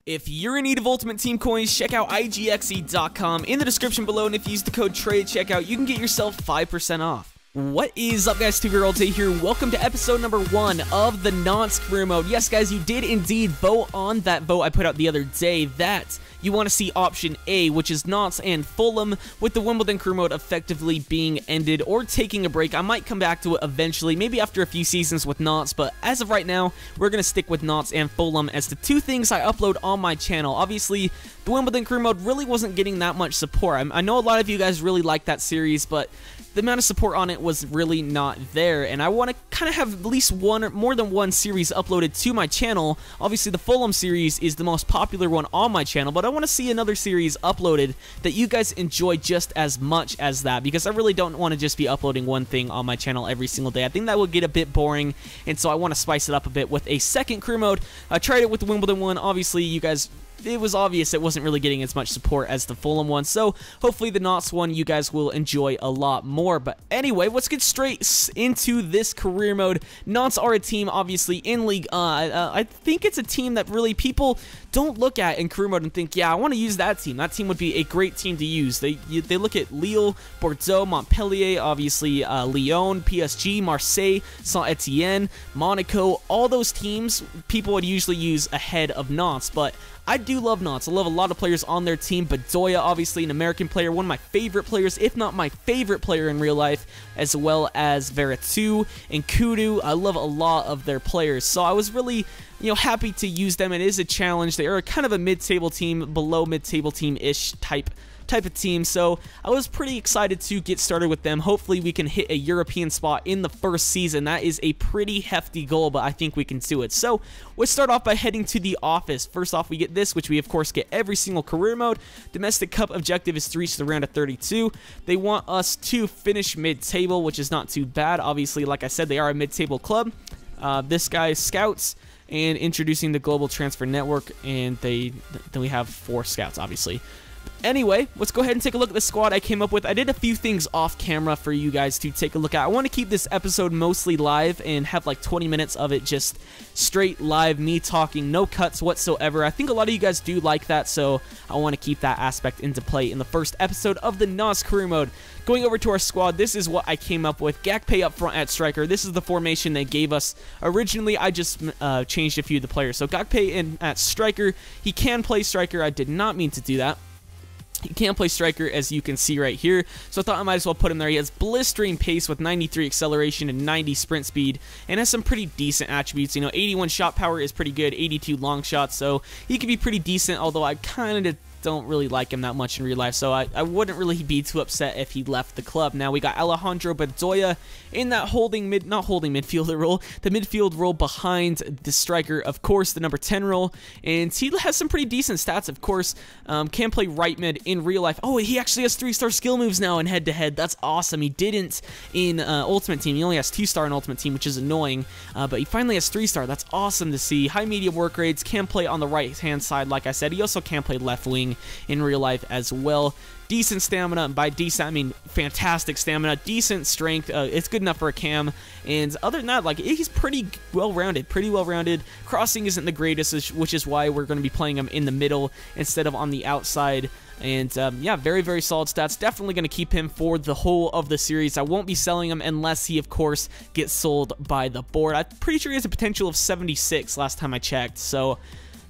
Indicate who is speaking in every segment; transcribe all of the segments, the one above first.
Speaker 1: If you're in need of Ultimate Team coins, check out IGXE.com in the description below, and if you use the code TRAY at checkout, you can get yourself 5% off. What is up, guys? TRayALLDay here. Welcome to episode number 1 of the Nantes career mode. Yes, guys, you did indeed vote on that vote I put out the other day that you want to see option A, which is Nantes and Fulham, with the Wimbledon career mode effectively being ended or taking a break. I might come back to it eventually, maybe after a few seasons with Nantes, but as of right now, we're going to stick with Nantes and Fulham as the two things I upload on my channel. Obviously, the Wimbledon career mode really wasn't getting that much support. I know a lot of you guys really like that series, but the amount of support on it was really not there, and I want to kind of have at least one or more than one series uploaded to my channel. Obviously, the Fulham series is the most popular one on my channel, but I want to see another series uploaded that you guys enjoy just as much as that, because I really don't want to just be uploading one thing on my channel every single day. I think that would get a bit boring, and so I want to spice it up a bit with a second career mode. I tried it with the Wimbledon one. Obviously, you guys, it was obvious it wasn't really getting as much support as the Fulham one, so hopefully the Nantes one you guys will enjoy a lot more. But anyway, let's get straight into this career mode. Nantes are a team, obviously, in League I think it's a team that really people don't look at in career mode and think, yeah, I want to use that team. That team would be a great team to use. They look at Lille, Bordeaux, Montpellier, obviously Lyon, PSG, Marseille, Saint-Etienne, Monaco. All those teams people would usually use ahead of Nantes, but I do love Nantes. I love a lot of players on their team. Bedoya, obviously an American player, one of my favorite players, if not my favorite player in real life, as well as Veretout and Kudu. I love a lot of their players, so I was really, happy to use them. It is a challenge. They are kind of a mid-table team, below mid-table team-ish type of team, so I was pretty excited to get started with them. Hopefully we can hit a European spot in the first season. That is a pretty hefty goal, but I think we can do it. So let's start off by heading to the office. First off, we get this, which we of course get every single career mode. Domestic Cup objective is to reach the round of 32. They want us to finish mid-table, which is not too bad. Obviously, like I said, they are a mid-table club. This guy is scouts and introducing the global transfer network, and then we have 4 scouts, obviously. Anyway, let's go ahead and take a look at the squad I came up with. I did a few things off camera for you guys to take a look at. I want to keep this episode mostly live and have like 20 minutes of it just straight live, me talking, no cuts whatsoever. I think a lot of you guys do like that, so I want to keep that aspect into play in the first episode of the Nantes career mode. Going over to our squad, this is what I came up with. Gakpe up front at striker. This is the formation they gave us. Originally, I just changed a few of the players. So Gakpe in at striker. He can play striker. I did not mean to do that. He can play striker, as you can see right here, so I thought I might as well put him there. He has blistering pace with 93 acceleration and 90 sprint speed, and has some pretty decent attributes. 81 shot power is pretty good, 82 long shots, so he could be pretty decent, although I kind of don't really like him that much in real life, so I wouldn't really be too upset if he left the club. Now we got Alejandro Bedoya in that not holding midfielder role, the midfield role behind the striker, of course, the number 10 role, and he has some pretty decent stats, of course. Can play right mid in real life. Oh, he actually has 3-star skill moves now in head-to-head. That's awesome. He didn't in Ultimate Team. He only has 2-star in Ultimate Team, which is annoying, but he finally has 3-star. That's awesome to see. High medium work rates, can play on the right-hand side, like I said. He also can play left wing in real life as well. Decent stamina, and by decent I mean fantastic stamina, decent strength. It's good enough for a cam, and other than that, like, he's pretty well-rounded. Crossing isn't the greatest, which is why we're going to be playing him in the middle instead of on the outside. And yeah, very, very solid stats. Definitely going to keep him for the whole of the series. I won't be selling him unless he, of course, gets sold by the board. I'm pretty sure he has a potential of 76 last time I checked, so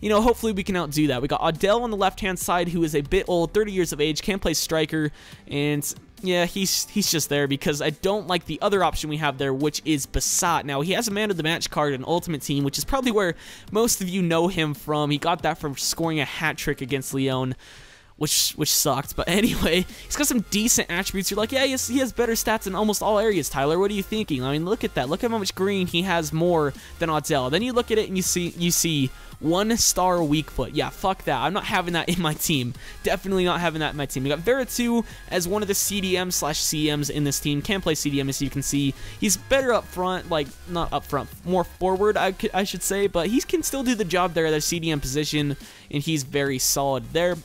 Speaker 1: hopefully we can outdo that. We got Adel on the left-hand side, who is a bit old, 30 years of age, can play striker, and yeah, he's just there because I don't like the other option we have there, which is Bassat. Now, he has a man of the match card in Ultimate Team, which is probably where most of you know him from. He got that from scoring a hat-trick against Lyon, which sucked, but anyway, he's got some decent attributes. You're like, yeah, he has better stats in almost all areas, Tyler. What are you thinking? I mean, look at that. Look at how much green he has more than Adel. Then you look at it and you see 1-star weak foot. Yeah, fuck that. I'm not having that in my team. Definitely not having that in my team. We got Veretout as one of the CDM/CMs in this team. Can play CDM, as you can see. He's better up front, like, not up front, more forward, I should say, but he can still do the job there at the CDM position, and he's very solid there.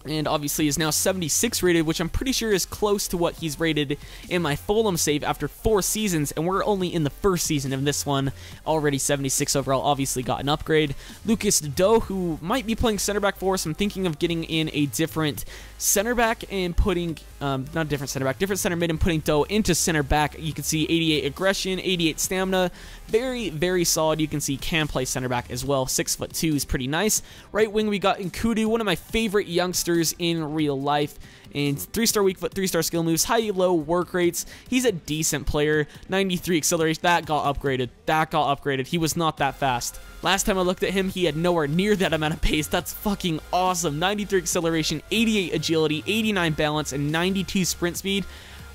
Speaker 1: and obviously is now 76 rated, which I'm pretty sure is close to what he's rated in my Fulham save after 4 seasons, and we're only in the first season of this one, already 76 overall, obviously got an upgrade. Lucas Doe, who might be playing center back for us, I'm thinking of getting in a different center back and putting, not different center back, different center mid and putting Doe into center back. You can see 88 aggression, 88 stamina, very, very solid. You can see can play center back as well, 6'2" is pretty nice. Right wing, we got Nkudu, one of my favorite youngsters in real life, and 3-star weak foot, 3-star skill moves, high low work rates. He's a decent player. 93 acceleration, that got upgraded. He was not that fast. Last time I looked at him, he had nowhere near that amount of pace. That's fucking awesome. 93 acceleration, 88 agility, 89 balance, and 92 sprint speed.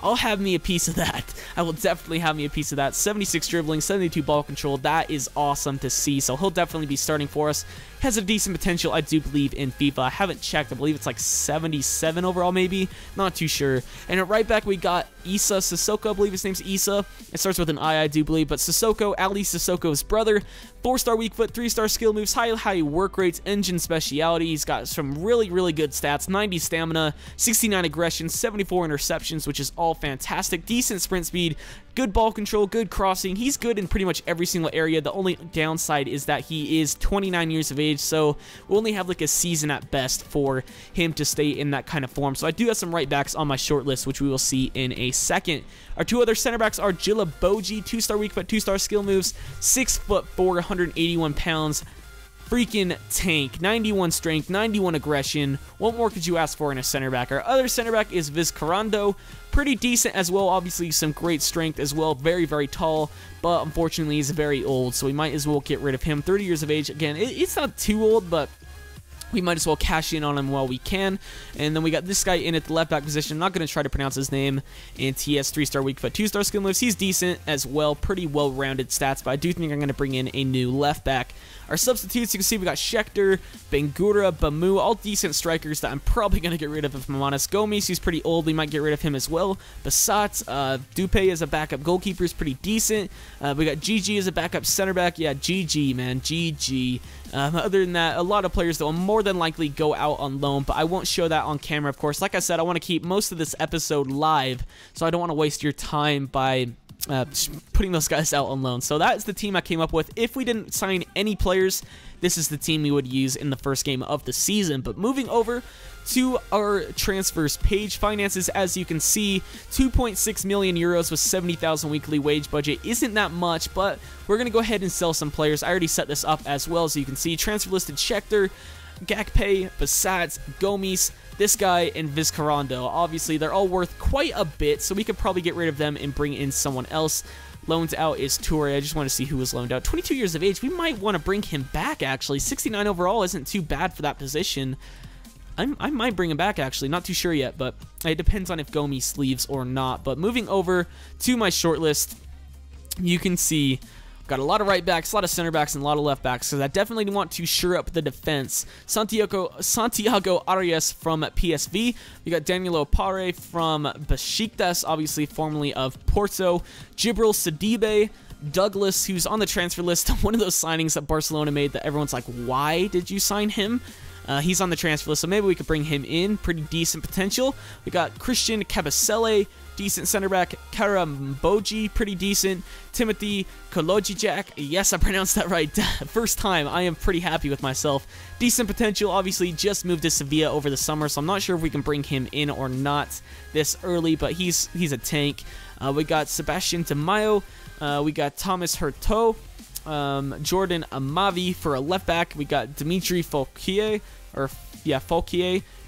Speaker 1: I'll have me a piece of that. I will definitely have me a piece of that. 76 dribbling, 72 ball control. That is awesome to see. So he'll definitely be starting for us. Has a decent potential, I do believe, in FIFA. I haven't checked. I believe it's like 77 overall, maybe. Not too sure. And at right back, we got Issa Sissoko. I believe his name's Issa. It starts with an I do believe. But Sissoko, Ali Sissoko's brother. 4-star weak foot, 3-star skill moves, high work rates, engine speciality. He's got some really, really good stats. 90 stamina, 69 aggression, 74 interceptions, which is all fantastic. Decent sprint speed, good ball control, good crossing. He's good in pretty much every single area. The only downside is that he is 29 years of age, so we'll only have like a season at best for him to stay in that kind of form. So I do have some right backs on my short list, which we will see in a second. Our 2 other center backs are Jilla Boji, 2-star weak foot, 2-star skill moves, 6'4", 181 pounds. Freaking tank. 91 strength, 91 aggression. What more could you ask for in a center back? Our other center back is Vizcarrando. Pretty decent as well. Obviously, some great strength as well. Very, very tall, but unfortunately, he's very old, so we might as well get rid of him. 30 years of age. Again, it's not too old, but we might as well cash in on him while we can. And then we got this guy in at the left back position. I'm not going to try to pronounce his name. And he has 3-star weak foot, 2-star skill moves. He's decent as well. Pretty well-rounded stats, but I do think I'm going to bring in a new left back. Our substitutes, you can see we got Schechter, Bangura, Bamu, all decent strikers that I'm probably going to get rid of if I'm honest. Gomes, he's pretty old. We might get rid of him as well. Basat, Dupe as a backup goalkeeper is pretty decent. We got GG as a backup center back. Yeah, GG, man. GG. Other than that, a lot of players that will more than likely go out on loan, but I won't show that on camera, of course. Like I said, I want to keep most of this episode live, so I don't want to waste your time by putting those guys out on loan. So that is the team I came up with. If we didn't sign any players, this is the team we would use in the first game of the season. But moving over to our transfers page, finances, as you can see, 2.6 million euros with 70,000 weekly wage budget. Isn't that much, but we're going to go ahead and sell some players. I already set this up as well, so you can see transfer listed Schechter, Gakpe, Basat, Gomes, this guy, and Vizcarrando. Obviously, they're all worth quite a bit, so we could probably get rid of them and bring in someone else. Loaned out is Toure. I just want to see who was loaned out. 22 years of age. We might want to bring him back, actually. 69 overall isn't too bad for that position. I might bring him back, actually. Not too sure yet, but it depends on if Gomes leaves or not. But moving over to my short list, you can see got a lot of right backs, a lot of center backs, and a lot of left backs, because I definitely want to shore up the defense. Santiago Arias from PSV. We got Danilo Pare from Besiktas, obviously formerly of Porto. Jibril Sidibe. Douglas, who's on the transfer list, one of those signings that Barcelona made that everyone's like, why did you sign him? He's on the transfer list, so maybe we could bring him in. Pretty decent potential. We got Christian Kabasele, decent center back. Karamboji, pretty decent. Timothy Kolojijak, yes, I pronounced that right. First time, I am pretty happy with myself. Decent potential, obviously just moved to Sevilla over the summer, so I'm not sure if we can bring him in or not this early, but he's a tank. We got Sebastian Tamayo. We got Thomas Hurto. Jordan Amavi for a left back. We got Dimitri Fouquier,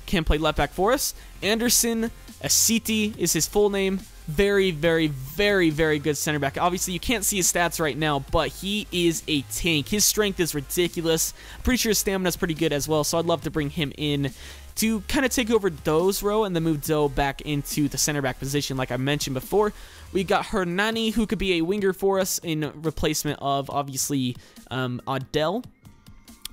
Speaker 1: can play left back for us. Anderson Asiti is his full name. Very, very, very, very good center back. Obviously, you can't see his stats right now, but he is a tank. His strength is ridiculous. I'm pretty sure his stamina is pretty good as well, so I'd love to bring him in to kind of take over Doe's role and then move Doe back into the center back position like I mentioned before. We got Hernani, who could be a winger for us in replacement of, obviously, Adel.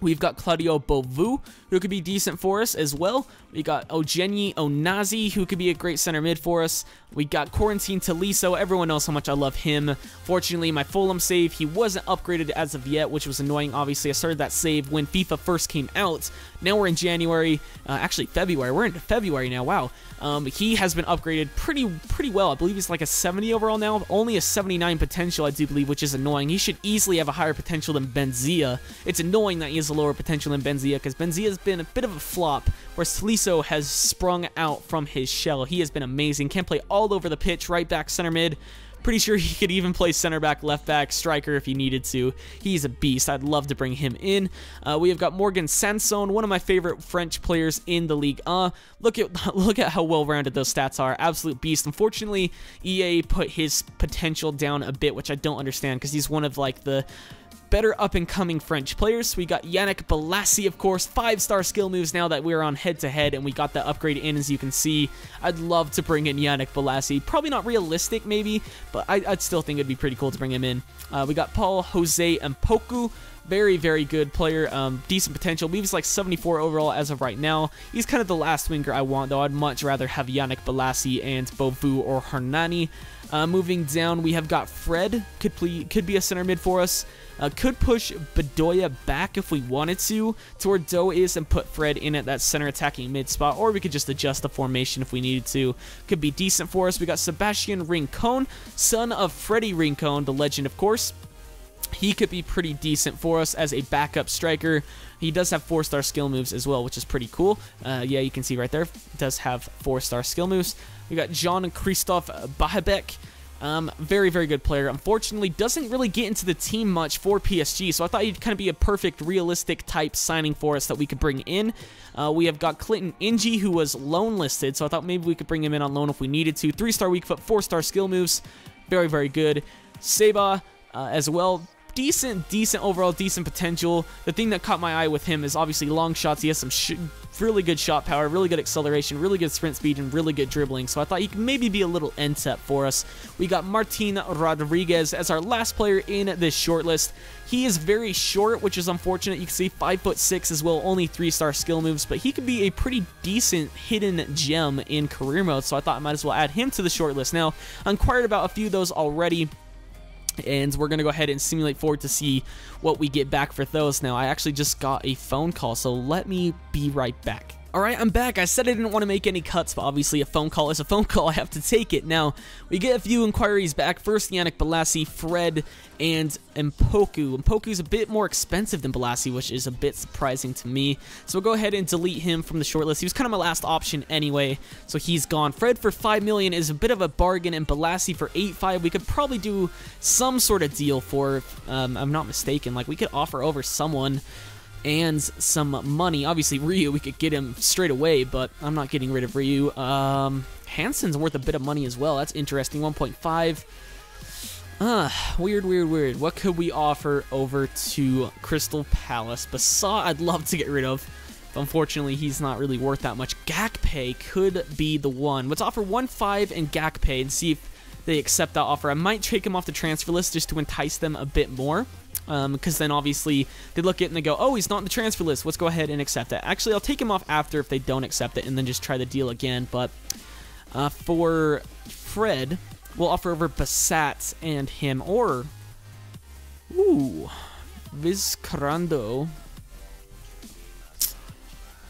Speaker 1: We've got Claudio Beauvu, who could be decent for us as well. We got Ojenyi Onazi, who could be a great center mid for us. We got Quarantine Tolisso. Everyone knows how much I love him. Fortunately, my Fulham save, he wasn't upgraded as of yet, which was annoying. Obviously, I started that save when FIFA first came out. Now we're in January, actually February. We're into February now, wow. He has been upgraded pretty well. I believe he's like a 70 overall now, only a 79 potential, I do believe, which is annoying. He should easily have a higher potential than Benzia. It's annoying that he has a lower potential than Benzia, because Benzia has been a bit of a flop, where Tolisso has sprung out from his shell. He has been amazing, can play all over the pitch, right back, center mid. Pretty sure he could even play center back, left back, striker if he needed to. He's a beast. I'd love to bring him in. We have got Morgan Sanson, one of my favorite French players in the league. Look at how well-rounded those stats are. Absolute beast. Unfortunately, EA put his potential down a bit, which I don't understand, because he's one of like the better up-and-coming French players. We got Yannick Bolasie, of course, 5-star skill moves now that we're on head-to-head, and we got that upgrade in, as you can see. I'd love to bring in Yannick Bolasie. Probably not realistic, maybe, but I'd still think it'd be pretty cool to bring him in. We got Paul Jose Mpoku. Very, very good player, decent potential. I believe he's like 74 overall as of right now. He's kind of the last winger I want, though. I'd much rather have Yannick Bolasie and Beauvu or Hernani. Moving down, we have got Fred, could be a center mid for us. Could push Bedoya back if we wanted to where Doe is and put Fred in at that center attacking mid spot, or we could just adjust the formation if we needed to. Could be decent for us. We got Sebastian Rincon, son of Freddie Rincon, the legend, of course. He could be pretty decent for us as a backup striker. He does have 4-star skill moves as well, which is pretty cool. Yeah, you can see right there, does have 4-star skill moves. We got Jean-Christophe Bahabek. Very, very good player. Unfortunately, doesn't really get into the team much for PSG, so I thought he'd kind of be a perfect, realistic type signing for us that we could bring in. We have got Clinton Ingy, who was loan listed, so I thought maybe we could bring him in on loan if we needed to. 3-star weak foot, 4-star skill moves. Very, very good. Seba as well. Decent overall, decent potential. The thing that caught my eye with him is obviously long shots. He has some really good shot power, really good acceleration, really good sprint speed, and really good dribbling. So I thought he could maybe be a little NTEP for us. We got Martin Rodriguez as our last player in this shortlist. He is very short, which is unfortunate. You can see 5'6" as well, only 3-star skill moves, but he could be a pretty decent hidden gem in career mode. So I thought I might as well add him to the shortlist. Now, I inquired about a few of those already, and we're going to go ahead and simulate forward to see what we get back for those. Now, I actually just got a phone call, so let me be right back. Alright, I'm back. I said I didn't want to make any cuts, but obviously a phone call is a phone call. I have to take it. Now, we get a few inquiries back. First, Yannick Bolasie, Fred, and Mpoku. Mpoku's a bit more expensive than Bolasie, which is a bit surprising to me. So we'll go ahead and delete him from the shortlist. He was kind of my last option anyway, so he's gone. Fred for 5 million is a bit of a bargain, and Bolasie for 8.5. We could probably do some sort of deal for, I'm not mistaken. Like, we could offer over someone and some money. Obviously, Ryu, we could get him straight away, but I'm not getting rid of Ryu. Hansen's worth a bit of money as well. That's interesting. 1.5. Weird. What could we offer over to Crystal Palace? Bassat, I'd love to get rid of, but unfortunately, he's not really worth that much. Gakpay could be the one. Let's offer 1.5 and Gakpay and see if they accept that offer. I might take him off the transfer list just to entice them a bit more. Because then obviously they look at it and they go, oh, he's not on the transfer list, let's go ahead and accept it. Actually, I'll take him off after if they don't accept it, and then just try the deal again. But for Fred, we'll offer over Bassat and him, or Vizcarrando.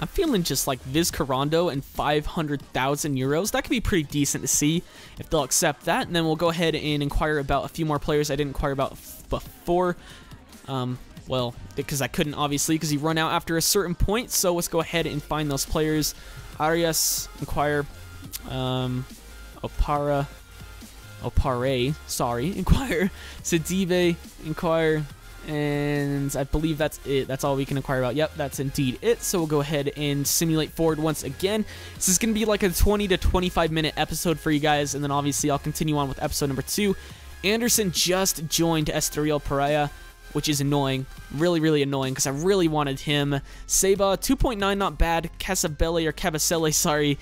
Speaker 1: I'm feeling just like Vizcarrando and 500,000 euros. That could be pretty decent to see if they'll accept that. And then we'll go ahead and inquire about a few more players I didn't inquire about before. Well, because I couldn't, obviously, because you run out after a certain point. So let's go ahead and find those players. Arias, inquire. Opare, sorry, inquire. Sidibe, inquire. And I believe that's it. That's all we can inquire about. Yep, that's indeed it. So we'll go ahead and simulate forward once again. This is going to be like a 20 to 25 minute episode for you guys, and then obviously I'll continue on with episode number 2. Anderson just joined Estoril Praia, which is annoying. Really annoying, because I really wanted him. Seba, 2.9, not bad. Cabasele, sorry.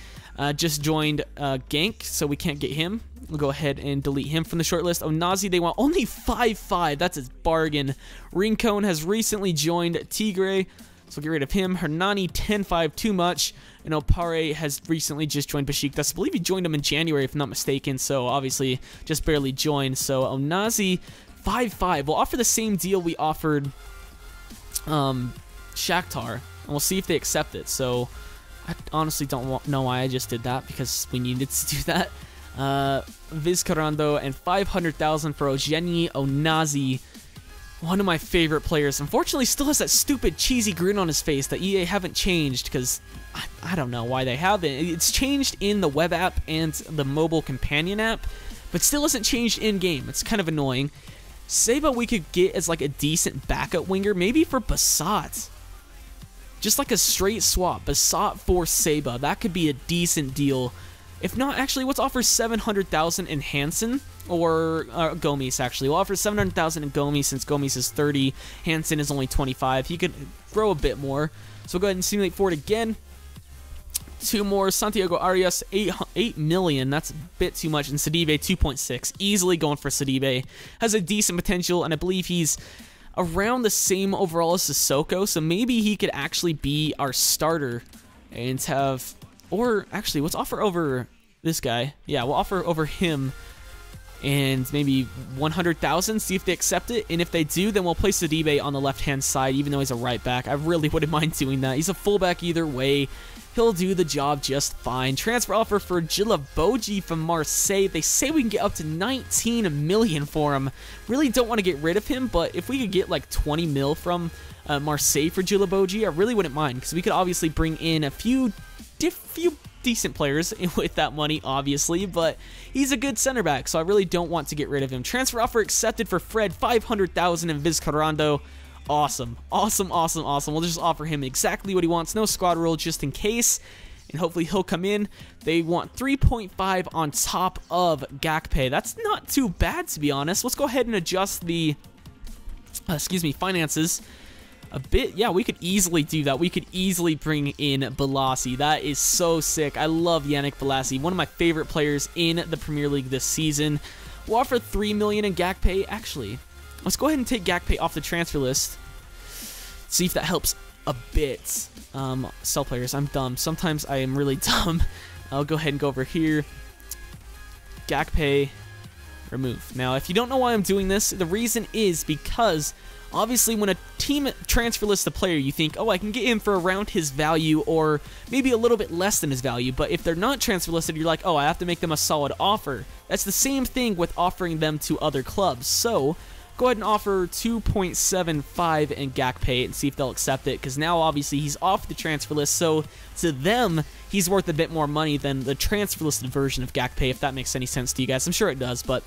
Speaker 1: just joined Gank, so we can't get him. We'll go ahead and delete him from the short list. Onazi, they want only 5-5. That's a bargain. Rincon has recently joined Tigre, so get rid of him. Hernani, 10-5, too much. And Opare has recently just joined Besiktas. I believe he joined him in January, if I'm not mistaken, so obviously just barely joined. So Onazi, 5-5. We'll offer the same deal we offered Shakhtar, and we'll see if they accept it. So I honestly don't know why I just did that, because we needed to do that. Vizcarrando and 500,000 for Eugeni Onazi, one of my favorite players. Unfortunately, still has that stupid cheesy grin on his face that EA haven't changed, because I don't know why they haven't. It's changed in the web app and the mobile companion app, but still hasn't changed in-game. It's kind of annoying. Seba we could get as like a decent backup winger, maybe for Basat. Just like a straight swap, Basat for Seba. That could be a decent deal. If not, actually, let's offer 700,000 in Hansen, or Gomes, actually. We'll offer 700,000 in Gomes, since Gomes is 30, Hansen is only 25. He could grow a bit more. So we'll go ahead and simulate forward again. 2 more. Santiago Arias, 8 million. That's a bit too much. And Sidibe, 2.6. Easily going for Sidibe. Has a decent potential, and I believe he's around the same overall as Sissoko, so maybe he could actually be our starter and have... Or, actually, let's offer over this guy. Yeah, we'll offer over him and maybe 100,000, see if they accept it. And if they do, then we'll place Sidibe on the left-hand side, even though he's a right back. I really wouldn't mind doing that. He's a fullback either way. He'll do the job just fine. Transfer offer for Djilabodji from Marseille. They say we can get up to 19 million for him. Really don't want to get rid of him, but if we could get like 20 mil from Marseille for Djilabodji, I really wouldn't mind, because we could obviously bring in a few decent players with that money, obviously, but he's a good center back, so I really don't want to get rid of him. Transfer offer accepted for Fred, 500,000 in Vizcarrando. Awesome, awesome, awesome, awesome. We'll just offer him exactly what he wants. No squad rule, just in case, and hopefully he'll come in. They want 3.5 on top of Gakpe. That's not too bad, to be honest. Let's go ahead and adjust the, finances a bit. Yeah, we could easily do that. We could easily bring in Balassi. That is so sick. I love Yannick Balassi, one of my favorite players in the Premier League this season. We'll offer 3 million in Gakpe. Actually, let's go ahead and take Gakpe off the transfer list. See if that helps a bit. Sell players. I'm dumb. Sometimes I am really dumb. I'll go ahead and go over here. Gakpe, remove. Now, if you don't know why I'm doing this, the reason is because obviously, when a team transfer lists a player, you think, oh, I can get him for around his value or maybe a little bit less than his value. But if they're not transfer listed, you're like, oh, I have to make them a solid offer. That's the same thing with offering them to other clubs. So go ahead and offer 2.75 in Gakpe and see if they'll accept it, because now obviously he's off the transfer list. So to them, he's worth a bit more money than the transfer listed version of Gakpe, if that makes any sense to you guys. I'm sure it does, but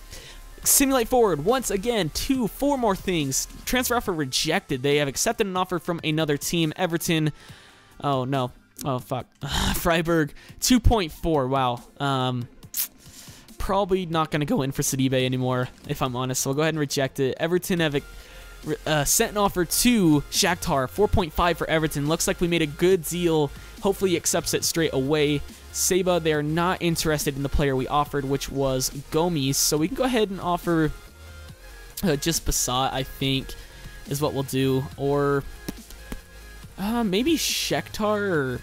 Speaker 1: simulate forward once again. 4 more things. Transfer offer rejected. They have accepted an offer from another team. Everton. Oh no. Oh fuck. Freiburg. 2.4. Wow. Probably not gonna go in for Sidibe anymore, if I'm honest. So we'll go ahead and reject it. Everton have sent an offer to Shakhtar. 4.5 for Everton. Looks like we made a good deal. Hopefully he accepts it straight away. Seba, they're not interested in the player we offered, which was Gomes, so we can go ahead and offer just Basat, I think, is what we'll do, or maybe Shakhtar, or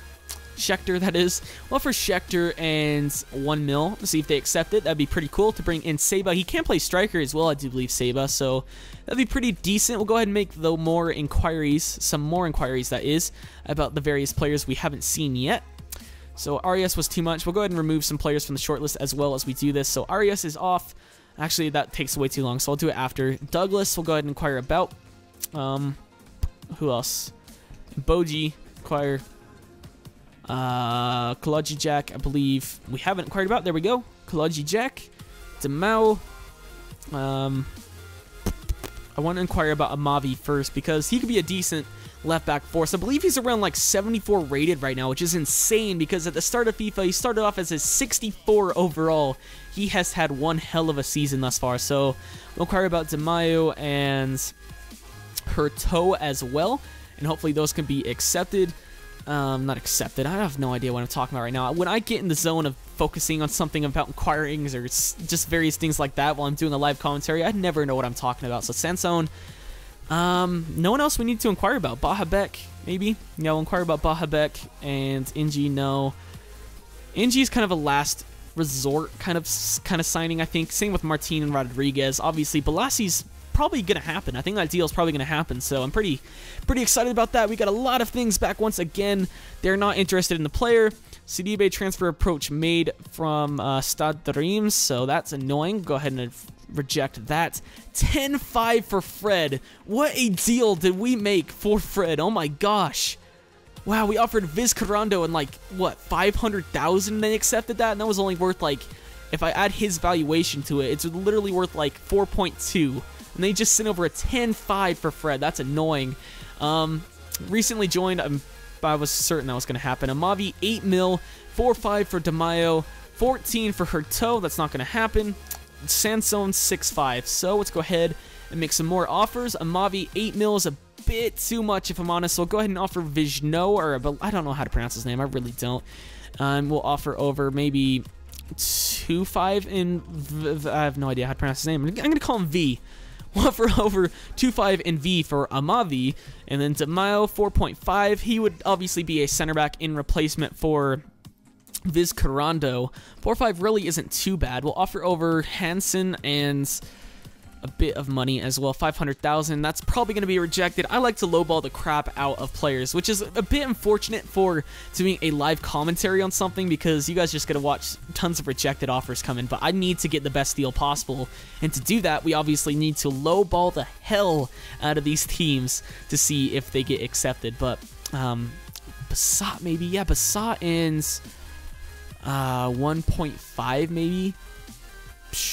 Speaker 1: Schechter, that is. We'll offer Schechter and 1 mil, see if they accept it. That'd be pretty cool to bring in Seba. He can play striker as well, I do believe, Seba, so that'd be pretty decent. We'll go ahead and make some more inquiries, that is, about the various players we haven't seen yet. So Arias was too much. We'll go ahead and remove some players from the shortlist as well as we do this. So Arias is off. Actually, that takes way too long, so I'll do it after. Douglas, we'll go ahead and inquire about. Who else? Boji, inquire. Kalaji Jack, I believe we haven't inquired about. There we go. Kalaji Jack. Demau. I want to inquire about Amavi first, because he could be a decent left back for us. I believe he's around like 74 rated right now, which is insane, because at the start of FIFA, he started off as a 64 overall. He has had one hell of a season thus far. So we'll inquire about Demayo and Hurto as well, and hopefully those can be accepted. not accepted. I have no idea what I'm talking about right now. When I get in the zone of focusing on something about inquirings or just various things like that while I'm doing a live commentary, I never know what I'm talking about. So Sansone, no one else we need to inquire about. Bahabek, maybe? Yeah, we'll inquire about Bahabek and Inji, no. Inji's kind of a last resort kind of signing, I think. Same with Martin and Rodriguez. Obviously, Bolassi's probably gonna happen. I think that deal is probably gonna happen, so I'm pretty excited about that. We got a lot of things back once again. They're not interested in the player. Sidibe transfer approach made from Stade Reims, so that's annoying. Go ahead and reject that. 10-5 for Fred. What a deal did we make for Fred? Oh my gosh. Wow, we offered Vizcarrondo and like, what, 500,000 and they accepted that? And that was only worth like, if I add his valuation to it, it's literally worth like 4.2. And they just sent over a 10-5 for Fred. That's annoying. Recently joined, I was certain that was going to happen. Amavi, 8 mil, 4.5 for DeMaio, 14 for Hurto. That's not going to happen. Sansone, 6.5. So let's go ahead and make some more offers. Amavi, 8 mil is a bit too much if I'm honest. So we'll go ahead and offer Vizno, or I don't know how to pronounce his name. I really don't. We'll offer over maybe 2.5 in I have no idea how to pronounce his name. I'm going to call him V. We'll offer over 2.5 in V for Amavi, and then DeMaio 4.5. He would obviously be a center back in replacement for Vizcarrondo. 4.5 really isn't too bad. We'll offer over Hansen and a bit of money as well, 500,000. That's probably going to be rejected. I like to lowball the crap out of players, which is a bit unfortunate for doing a live commentary on something because you guys just get to watch tons of rejected offers come in, but I need to get the best deal possible, and to do that, we obviously need to lowball the hell out of these teams to see if they get accepted. But Bassat maybe, yeah, Bassat ends 1.5 maybe.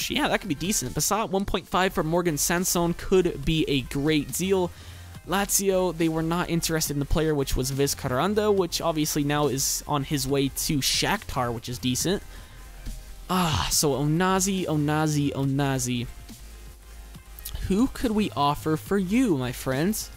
Speaker 1: Yeah, that could be decent. Bassat 1.5 for Morgan Sansone could be a great deal. Lazio, they were not interested in the player, which was Vizcarrondo, which obviously now is on his way to Shakhtar, which is decent. So Onazi. Who could we offer for you, my friends?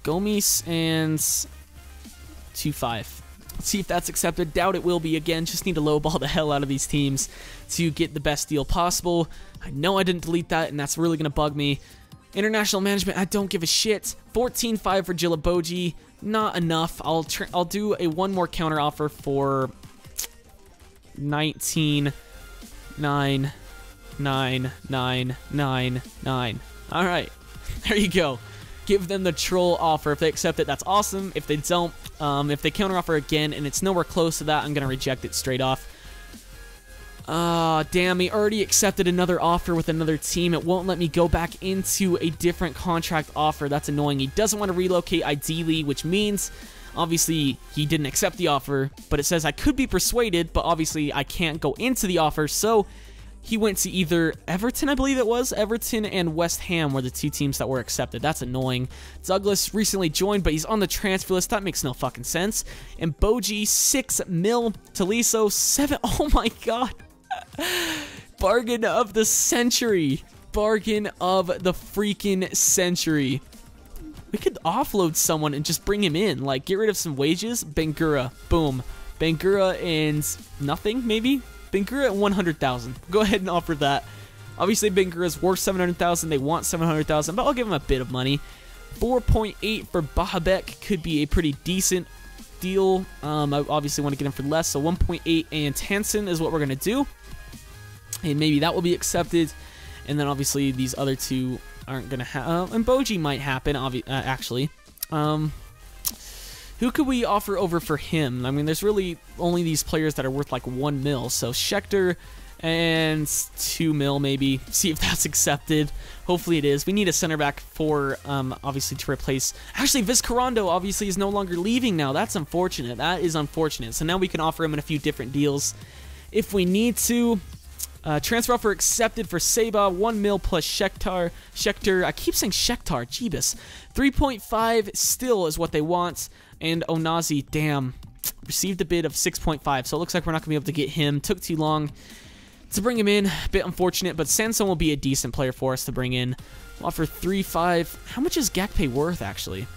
Speaker 1: Gomes and 2.5. Let's see if that's accepted. Doubt it will be. Again, just need to lowball the hell out of these teams to get the best deal possible. I know I didn't delete that, and that's really going to bug me. International management, I don't give a shit. 14.5 for Djilabodji. Not enough. I'll do a one more counter offer for 19,99999. All right. There you go. Give them the troll offer. If they accept it, that's awesome. If they don't, if they counteroffer again and it's nowhere close to that, I'm going to reject it straight off. Damn, he already accepted another offer with another team. It won't let me go back into a different contract offer. That's annoying. He doesn't want to relocate ideally, which means obviously he didn't accept the offer, but it says I could be persuaded, but obviously I can't go into the offer, so he went to either Everton, I believe it was. Everton and West Ham were the two teams that were accepted. That's annoying. Douglas recently joined, but he's on the transfer list. That makes no fucking sense. And Boji, 6 mil. Taliso, 7. Oh my god. Bargain of the century. Bargain of the freaking century. We could offload someone and just bring him in. Like, get rid of some wages. Bangura. Boom. Bangura and nothing, maybe? Bangura at 100,000. Go ahead and offer that. Obviously, Bangura's worth 700,000. They want 700,000, but I'll give him a bit of money. 4.8 for Bahabek could be a pretty decent deal. I obviously want to get him for less, so 1.8 and Hansen is what we're going to do. And maybe that will be accepted. And then obviously these other two aren't going to happen. And Boji might happen, actually. Who could we offer over for him? I mean, there's really only these players that are worth like 1 mil. So Schechter and 2 mil maybe. See if that's accepted. Hopefully it is. We need a center back for, obviously, to replace. Actually, Vizcarrondo obviously is no longer leaving now. That's unfortunate. That is unfortunate. So now we can offer him in a few different deals if we need to. Transfer offer accepted for Seba, 1 mil plus Schechter. I keep saying Shakhtar, Jeebus. 3.5 still is what they want. And Onazi, damn, received a bid of 6.5. So it looks like we're not going to be able to get him. Took too long to bring him in. A bit unfortunate, but Sansone will be a decent player for us to bring in. We'll offer 3.5. How much is Gakpe worth, actually?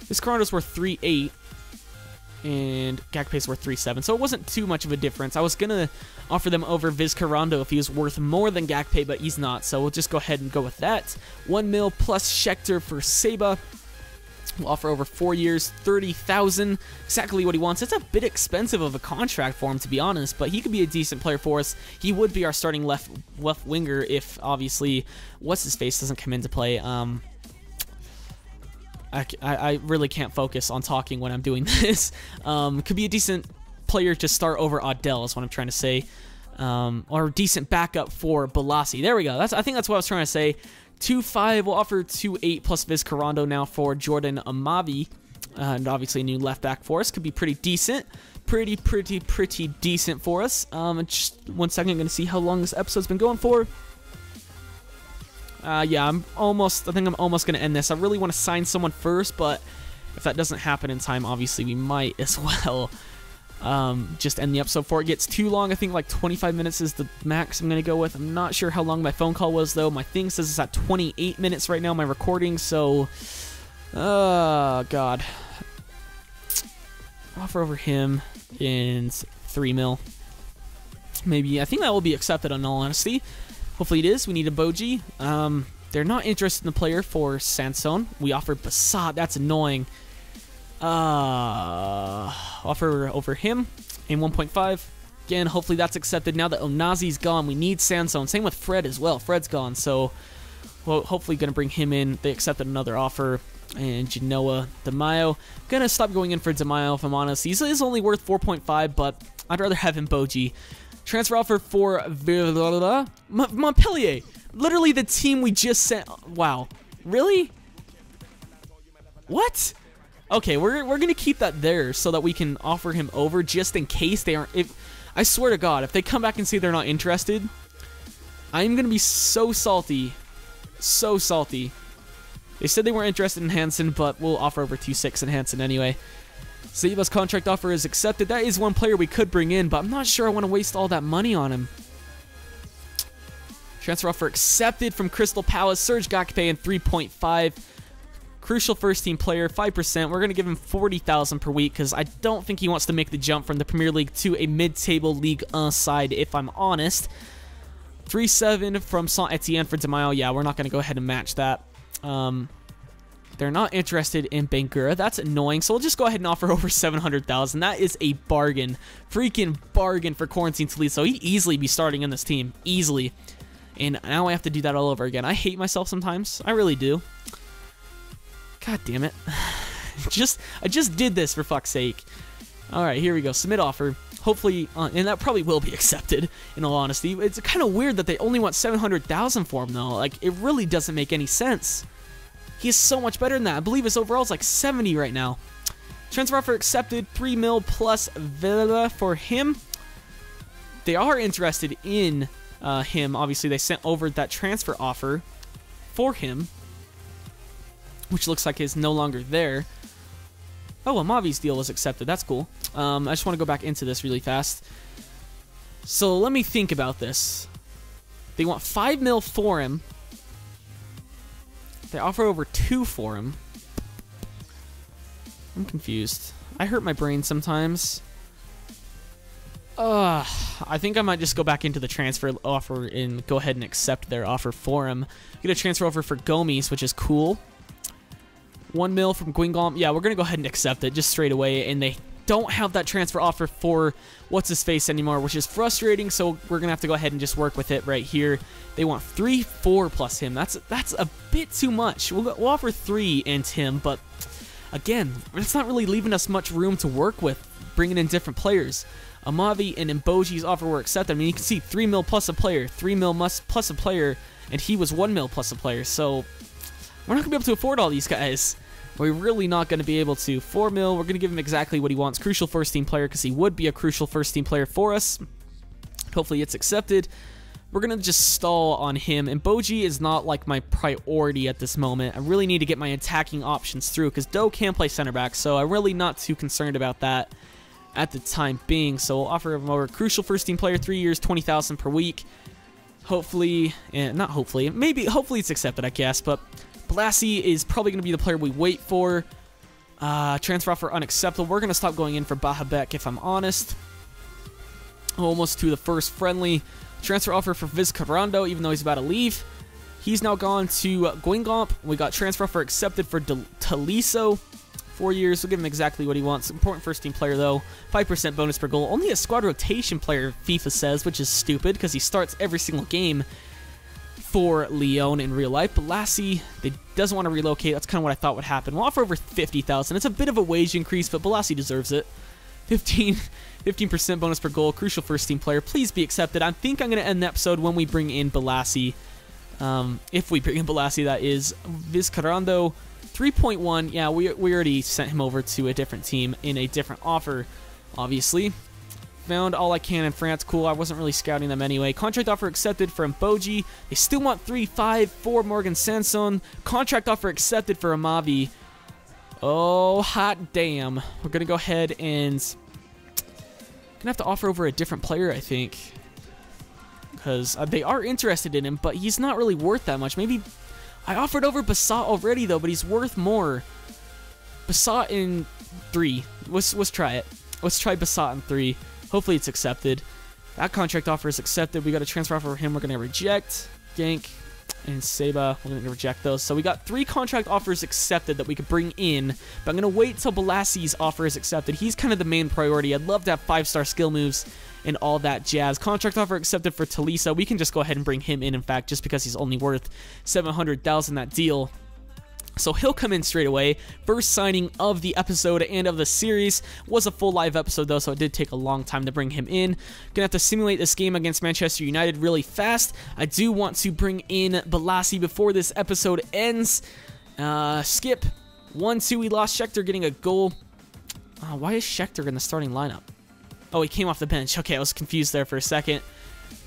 Speaker 1: This Corondo's worth 3.8. and Gakpe's worth 3.7, so it wasn't too much of a difference. I was going to offer them over Vizcarrondo if he was worth more than Gakpe, but he's not, so we'll just go ahead and go with that. 1 mil plus Schechter for Seba. We'll offer over 4 years, 30,000, exactly what he wants. It's a bit expensive of a contract for him, to be honest, but he could be a decent player for us. He would be our starting left winger if, obviously, what's-his-face doesn't come into play. I really can't focus on talking when I'm doing this. Could be a decent player to start over Odell is what I'm trying to say. Or a decent backup for Balassi. There we go. I think that's what I was trying to say. 2.5, we'll offer 2.8 plus Vizcarrondo now for Jordan Amavi. And obviously a new left back for us. Could be pretty decent. Pretty decent for us. Just 1 second, I'm going to see how long this episode's been going for. Yeah, I think I'm almost going to end this. I really want to sign someone first, but if that doesn't happen in time, obviously we might as well just end the episode before it gets too long. I think like 25 minutes is the max I'm going to go with. I'm not sure how long my phone call was, though. My thing says it's at 28 minutes right now, my recording, so... God. Offer over him in 3 mil. Maybe. I think that will be accepted, in all honesty. Hopefully it is. We need a Boji. They're not interested in the player for Sanson. We offer Bassat. That's annoying. Offer over him in 1.5. Again, hopefully that's accepted. Now that Onazi's gone, we need Sanson. Same with Fred as well. Fred's gone, so well, hopefully going to bring him in. They accepted another offer. And Genoa DeMaio. Going to stop going in for DeMaio, if I'm honest. He is only worth 4.5, but I'd rather have him Boji. Transfer offer for Montpellier. Literally the team we just sent. Wow. Really? What? Okay, we're going to keep that there so that we can offer him over just in case they aren't. I swear to God, if they come back and say they're not interested, I'm going to be so salty. So salty. They said they weren't interested in Hansen, but we'll offer over 2.6 in Hansen anyway. Seba's contract offer is accepted. That is one player we could bring in, but I'm not sure I want to waste all that money on him. Transfer offer accepted from Crystal Palace. Serge Gakpe in 3.5. Crucial first-team player, 5%. We're going to give him 40,000 per week because I don't think he wants to make the jump from the Premier League to a mid-table Ligue 1 side, if I'm honest. 3.7 from Saint-Etienne for DeMaio. Yeah, we're not going to go ahead and match that. They're not interested in Bangura. That's annoying. So we'll just go ahead and offer over 700,000. That is a bargain. Freaking bargain for Quarantine Talid. So he'd easily be starting in this team. Easily. And now I have to do that all over again. I hate myself sometimes. I really do. God damn it. I just did this for fuck's sake. Alright, here we go. Submit offer. Hopefully, and that probably will be accepted, in all honesty. It's kind of weird that they only want 700,000 for him, though. Like, it really doesn't make any sense. He is so much better than that. I believe his overall is like 70 right now. Transfer offer accepted. 3 mil plus Villa for him. They are interested in him. Obviously, they sent over that transfer offer for him, which looks like is no longer there. Oh, Amavi's deal was accepted. That's cool. I just want to go back into this really fast. So let me think about this. They want 5 mil for him. They offer over 2 for him. I'm confused. I hurt my brain sometimes. I think I might just go back into the transfer offer and go ahead and accept their offer for him. Get a transfer offer for Gomes, which is cool. 1 mil from Guingamp. Yeah, we're going to go ahead and accept it just straight away. And they don't have that transfer offer for what's-his-face anymore, which is frustrating. So we're going to have to go ahead and just work with it right here. They want 3-4 plus him. That's a bit too much. We'll offer 3 and him, but again, it's not really leaving us much room to work with, bringing in different players. Amavi and Mboji's offer were accepted. I mean, you can see 3 mil plus a player, 3 mil plus a player, and he was 1 mil plus a player. So we're not going to be able to afford all these guys. We're really not going to be able to. 4 mil, we're going to give him exactly what he wants. Crucial first-team player, because he would be a crucial first-team player for us. Hopefully it's accepted. We're going to just stall on him. And Boji is not like my priority at this moment. I really need to get my attacking options through, because Doe can play center back, so I'm really not too concerned about that at the time being. So we'll offer him over crucial first-team player, 3 years, 20,000 per week. Hopefully, not hopefully, maybe, hopefully it's accepted, I guess, but Blassie is probably going to be the player we wait for. Transfer offer unacceptable. We're going to stop going in for Bahabek if I'm honest. Almost to the first friendly. Transfer offer for Vizcarrando, even though he's about to leave. He's now gone to Guingamp. We got transfer offer accepted for Taliso. 4 years. We'll give him exactly what he wants. Important first team player, though. 5% bonus per goal. Only a squad rotation player, FIFA says, which is stupid because he starts every single game for Lyon in real life. But Balassi, they doesn't want to relocate. That's kind of what I thought would happen. We'll offer over 50,000. It's a bit of a wage increase, but Balassi deserves it. 15% bonus per goal. Crucial first team player. Please be accepted. I think I'm going to end the episode when we bring in Balassi. If we bring in Balassi, that is. Vizcarrando, 3.1. Yeah, we already sent him over to a different team in a different offer, obviously. Found all I can in France. Cool. I wasn't really scouting them anyway. Contract offer accepted from Boji. They still want 3.5 for Morgan Sanson. Contract offer accepted for Amavi. Oh, hot damn. We're going to go ahead and... going to have to offer over a different player, I think. Because they are interested in him, but he's not really worth that much. Maybe... I offered over Bassat already, though, but he's worth more. Bassat in 3. Let's try it. Let's try Bassat in 3. Hopefully it's accepted. That contract offer is accepted. We got a transfer offer for him. We're going to reject. Gank and Seba. We're going to reject those. So we got 3 contract offers accepted that we could bring in. But I'm going to wait till Balassi's offer is accepted. He's kind of the main priority. I'd love to have 5-star skill moves and all that jazz. Contract offer accepted for Talisa. We can just go ahead and bring him in fact, just because he's only worth 700,000 that deal. So he'll come in straight away. First signing of the episode and of the series. Was a full live episode though, so it did take a long time to bring him in. Gonna have to simulate this game against Manchester United really fast. I do want to bring in Balassi before this episode ends. Skip. 1-2, we lost Schechter getting a goal. Why is Schechter in the starting lineup? Oh, he came off the bench. Okay, I was confused there for a second.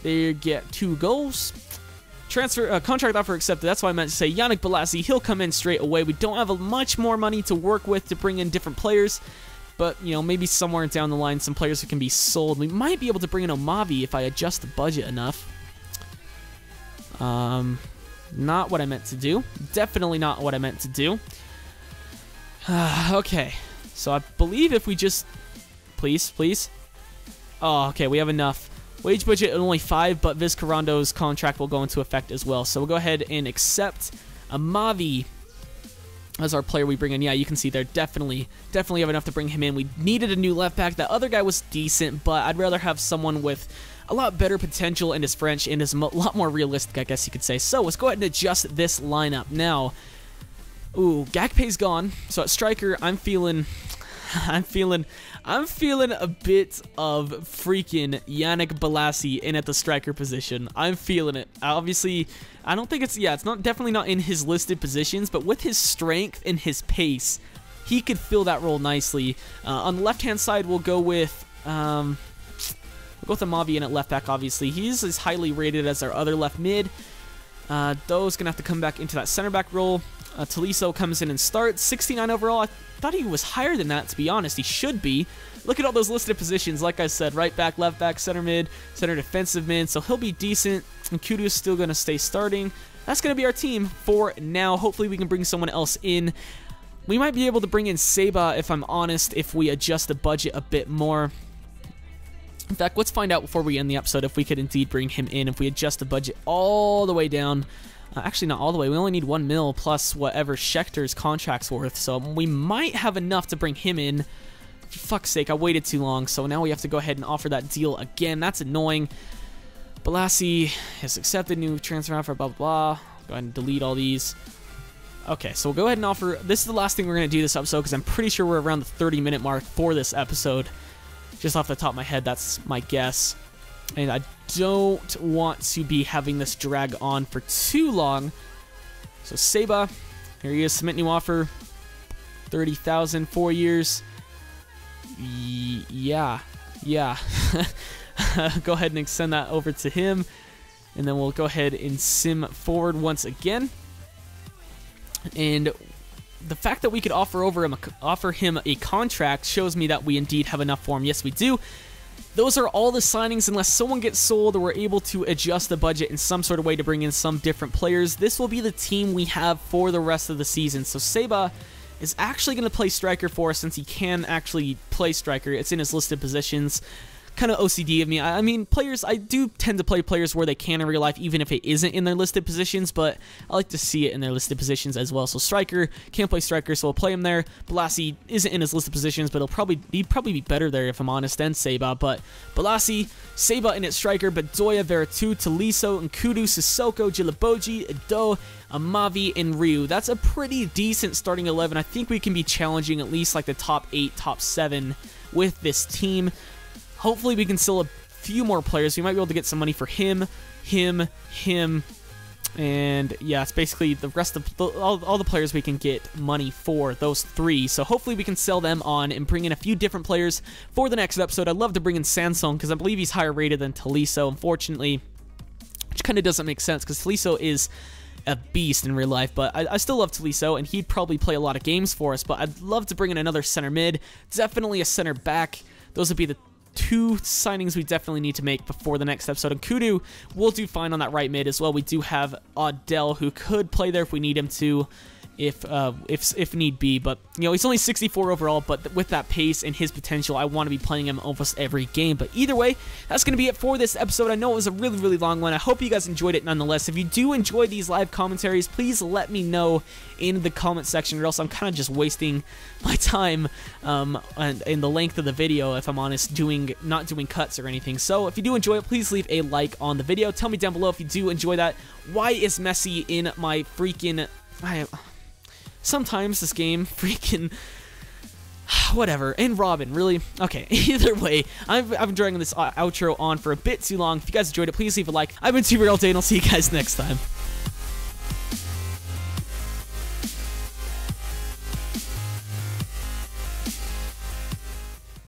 Speaker 1: They get 2 goals. Contract offer accepted. That's what I meant to say. Yannick Balassi, he'll come in straight away. We don't have much more money to work with to bring in different players. But, you know, maybe somewhere down the line, some players who can be sold. We might be able to bring in Omavi if I adjust the budget enough. Not what I meant to do. Definitely not what I meant to do. Okay. So I believe if we just... Please. Oh, okay, we have enough. Wage budget at only 5, but Vizcarrando's contract will go into effect as well. So we'll go ahead and accept Amavi as our player we bring in. Yeah, you can see there, definitely have enough to bring him in. We needed a new left back. That other guy was decent, but I'd rather have someone with a lot better potential and is French and is a lot more realistic, I guess you could say. So let's go ahead and adjust this lineup now. Ooh, Gakpe's gone. So at striker, I'm feeling a bit of freaking Yannick Balassi in at the striker position. I'm feeling it. Obviously, I don't think it's definitely not in his listed positions, but with his strength and his pace, he could fill that role nicely. On the left-hand side, we'll go with Amavi in at left back, obviously. He's as highly rated as our other left mid. Doe's going to have to come back into that center back role. Taliso comes in and starts. 69 overall. I thought he was higher than that, to be honest. He should be. Look at all those listed positions. Like I said, right back, left back, center mid, center defensive mid. So he'll be decent. And Kudu's still going to stay starting. That's going to be our team for now. Hopefully we can bring someone else in. We might be able to bring in Seba, if I'm honest, if we adjust the budget a bit more. In fact, let's find out before we end the episode if we could indeed bring him in, if we adjust the budget all the way down. Actually, not all the way. We only need 1 mil plus whatever Schechter's contract's worth, so we might have enough to bring him in. For fuck's sake, I waited too long, so now we have to go ahead and offer that deal again. That's annoying. Balassi has accepted new transfer offer, blah, blah, blah. Go ahead and delete all these. Okay, so we'll go ahead and offer... This is the last thing we're going to do this episode, because I'm pretty sure we're around the 30-minute mark for this episode. Just off the top of my head, that's my guess. And I don't want to be having this drag on for too long. So Seba, here he is, submit new offer. 30,000, 4 years. Yeah. Go ahead and extend that over to him. And then we'll go ahead and sim forward once again. And the fact that we could offer him a contract shows me that we indeed have enough for him. Yes, we do. Those are all the signings unless someone gets sold or we're able to adjust the budget in some sort of way to bring in some different players. This will be the team we have for the rest of the season. So Seba is actually going to play striker for us since he can actually play striker. It's in his listed positions. Kind of OCD of me. I mean, players, I do tend to play players where they can in real life, even if it isn't in their listed positions, but I like to see it in their listed positions as well. So striker, can't play striker, so we'll play him there. Balassi isn't in his listed positions, but he'd probably be better there if I'm honest, than Seba. But Balassi, Seba in its striker, but Doya, Veratu, Tolisso, Nkudu, Sissoko, Jilaboji, Edo, Amavi, and Ryu. That's a pretty decent starting 11. I think we can be challenging at least like the top 8, top 7 with this team. Hopefully we can still a few more players. We might be able to get some money for him, and yeah, it's basically the rest of all the players we can get money for, those 3. So hopefully we can sell them on and bring in a few different players for the next episode. I'd love to bring in Sansone because I believe he's higher rated than Tolisso, unfortunately, which kind of doesn't make sense because Tolisso is a beast in real life, but I still love Tolisso, and he'd probably play a lot of games for us, but I'd love to bring in another center mid, definitely a center back. Those would be the 2 signings we definitely need to make before the next episode. And Kudu will do fine on that right mid as well. We do have Odell, who could play there if we need him to, if need be. But you know, he's only 64 overall, but with that pace and his potential, I want to be playing him almost every game. But either way, that's going to be it for this episode. I know it was a really long one. I hope you guys enjoyed it nonetheless. If you do enjoy these live commentaries, please let me know in the comment section, or else I'm kind of just wasting my time and in the length of the video, if I'm honest, not doing cuts or anything. So if you do enjoy it, please leave a like on the video. Tell me down below if you do enjoy that. Why is Messi in my freaking... Sometimes this game, freaking, whatever. And Robin, really? Okay, either way, I've been dragging this outro on for a bit too long. If you guys enjoyed it, please leave a like. I've been TRayALLDay, and I'll see you guys next time.